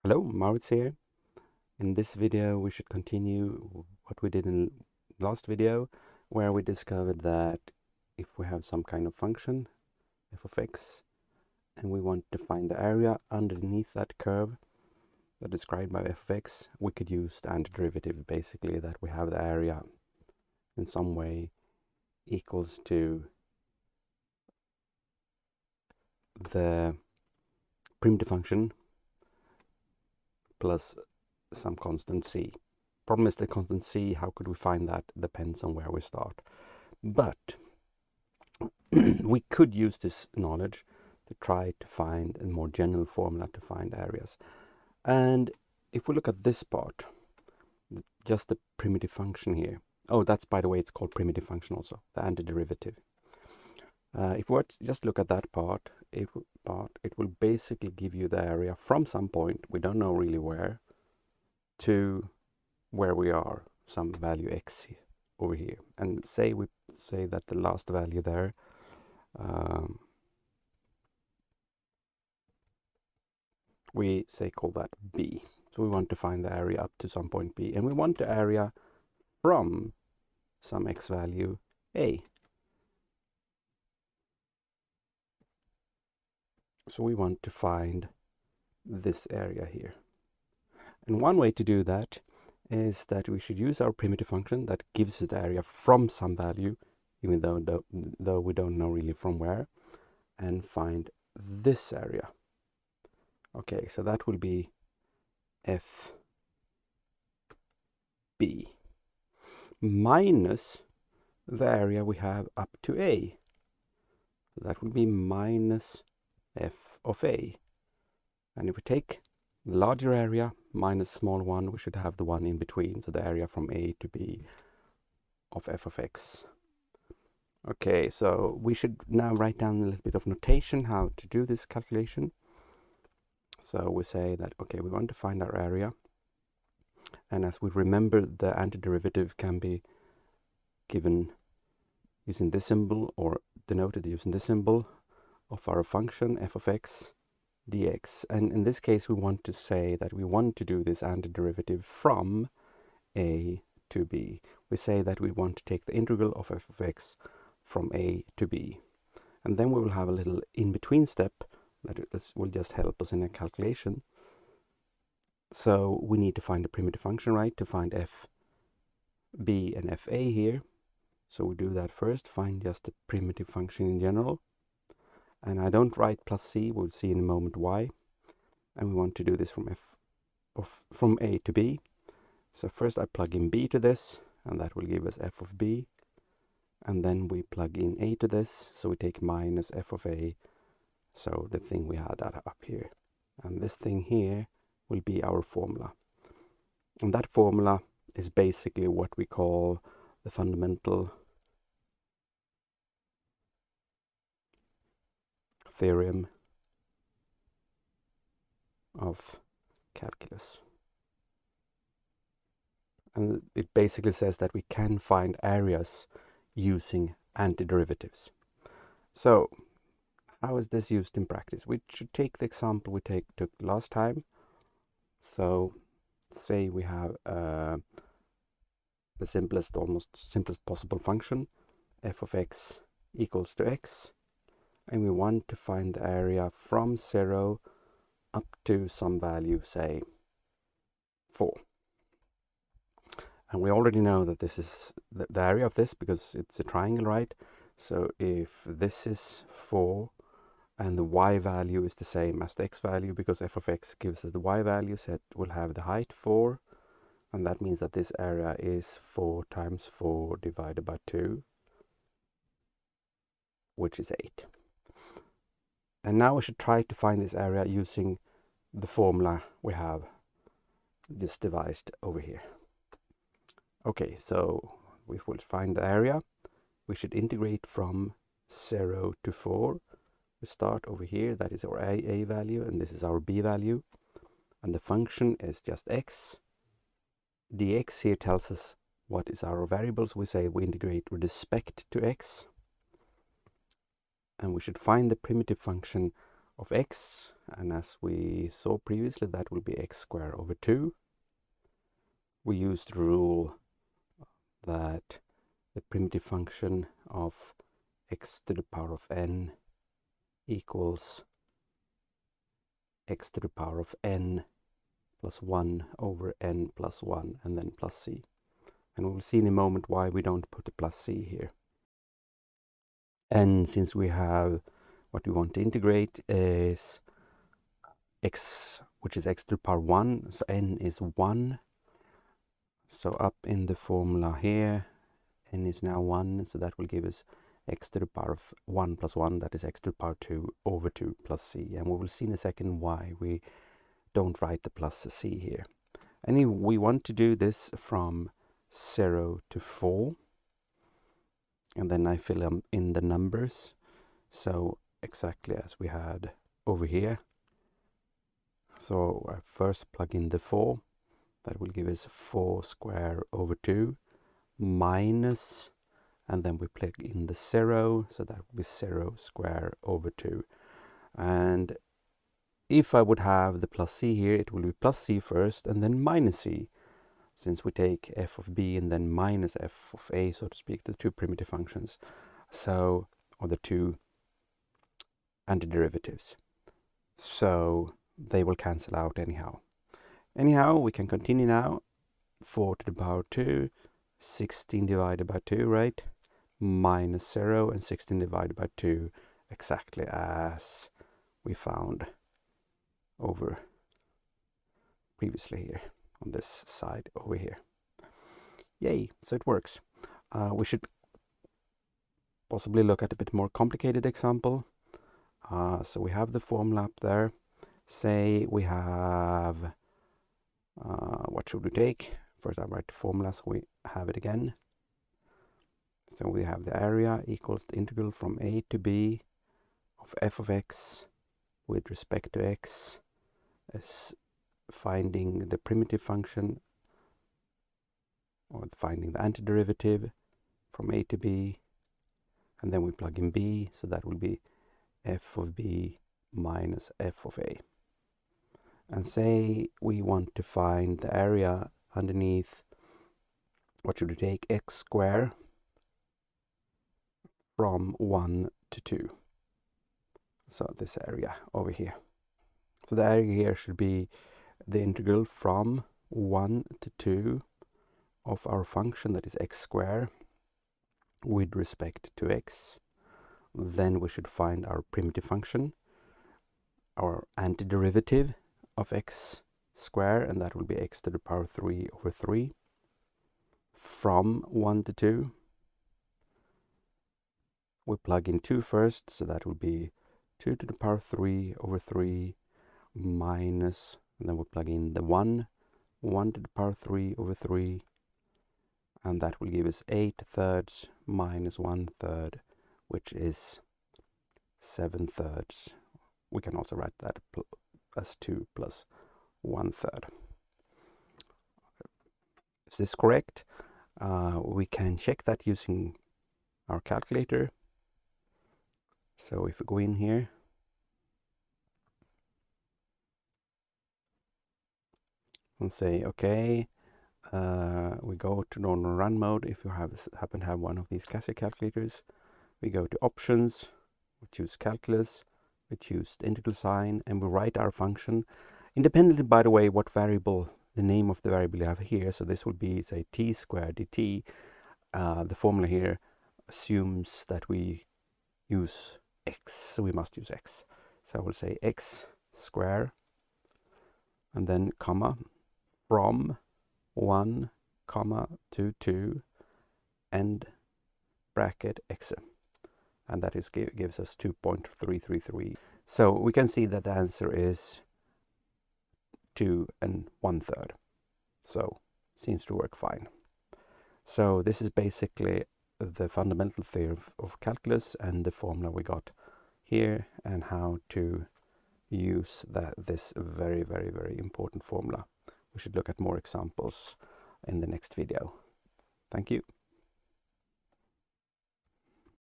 Hello, Maurits here. In this video we should continue what we did in last video, where we discovered that if we have some kind of function f of x and we want to find the area underneath that curve that is described by f of x, we could use the antiderivative, basically that we have the area in some way equals to the primitive function plus some constant c. Problem is the constant c, how could we find that? Depends on where we start. But we could use this knowledge to try to find a more general formula to find areas. And if we look at this part, just the primitive function here. Oh, that's, by the way, it's called primitive function also, the antiderivative. If we just look at that part, it will basically give you the area from some point, we don't know really where, to where we are, some value x over here. And we say that the last value there we call that b. So we want to find the area up to some point b, and we want the area from some x value a. So we want to find this area here. And one way to do that is that we should use our primitive function that gives the area from some value, even though we don't know really from where, and find this area. Okay, so that will be f b minus the area we have up to a. So that will be minus f of a. And if we take the larger area minus small one, we should have the one in between, so the area from a to b of f of x. Okay, so we should now write down a little bit of notation how to do this calculation. So we say that, okay, we want to find our area, and as we remember, the antiderivative can be given using this symbol or denoted using this symbol of our function f of x dx. And in this case we want to say that we want to do this antiderivative from a to b. We say that we want to take the integral of f of x from a to b, and then we will have a little in-between step that this will just help us in a calculation. So we need to find the primitive function, right, to find f b and f a here. So we do that first, find just the primitive function in general. And I don't write plus c, we'll see in a moment why. And we want to do this from a to b. So first I plug in b to this, and that will give us f of b. And then we plug in a to this, so we take minus f of a, so the thing we had up here. And this thing here will be our formula. And that formula is basically what we call the fundamental theorem of calculus. And it basically says that we can find areas using antiderivatives. So how is this used in practice? We should take the example we took last time. So say we have the almost simplest possible function, f of x equals to x, and we want to find the area from 0 up to some value, say 4. And we already know that this is the area of this because it's a triangle, right? So if this is 4 and the y value is the same as the x value, because f of x gives us the y value, so it will have the height 4, and that means that this area is 4 times 4 divided by 2, which is 8. And now we should try to find this area using the formula we have just devised over here. Okay, so we will find the area. We should integrate from 0 to 4. We start over here, that is our a value, and this is our b value. And the function is just x. dx here tells us what is our variables. We say we integrate with respect to x. And we should find the primitive function of x, and as we saw previously, that will be x squared over 2. We used the rule that the primitive function of x to the power of n equals x to the power of n plus 1 over n plus 1, and then plus c. And we'll see in a moment why we don't put a plus c here. And since we have what we want to integrate is x, which is x to the power 1, so n is 1. So up in the formula here, n is now 1, so that will give us x to the power of 1 plus 1, that is x to the power 2 over 2 plus c. And we will see in a second why we don't write the plus c here. And we want to do this from 0 to 4. And then I fill in the numbers. So exactly as we had over here. So I first plug in the 4. That will give us 4 squared over 2 minus, and then we plug in the 0. So that will be 0 squared over 2. And if I would have the plus c here, it will be plus c first and then minus c, since we take f of b and then minus f of a, so to speak, the two primitive functions, so, or the two antiderivatives. So they will cancel out anyhow. Anyhow, we can continue now. 4 to the power 2, 16 divided by 2, right? Minus 0, and 16 divided by 2, exactly as we found over previously here on this side over here. Yay, so it works. We should possibly look at a bit more complicated example. So we have the formula up there. Say we have, what should we take? First I write the formula so we have it again. So we have the area equals the integral from a to b of f of x with respect to x, as finding the primitive function, or finding the antiderivative from a to b, and then we plug in b, so that will be f of b minus f of a. And say we want to find the area underneath, what should we take? X squared from 1 to 2. So this area over here. So the area here should be the integral from 1 to 2 of our function, that is x squared, with respect to x. Then we should find our primitive function, our antiderivative of x squared, and that will be x to the power 3 over 3 from 1 to 2. We plug in 2 first, so that will be 2 to the power 3 over 3 minus, and then we plug in the 1 to the power 3 over 3, and that will give us 8/3 minus 1/3, which is 7/3. We can also write that as 2 plus 1/3. Is this correct? We can check that using our calculator. So if we go in here, and say, okay, we go to normal run mode. If you happen to have one of these Casio calculators, we go to options, we choose calculus, we choose the integral sign, and we write our function independently, by the way, what variable, the name of the variable you have here. So this would be, say, t squared dt. The formula here assumes that we use x, so we must use x. So I will say x squared, and then comma, from 1, comma, to 2, end bracket x. And that is gives us 2.333. So we can see that the answer is 2 1/3. So seems to work fine. So this is basically the fundamental theory of calculus and the formula we got here, and how to use this very, very, very important formula. We should look at more examples in the next video. Thank you.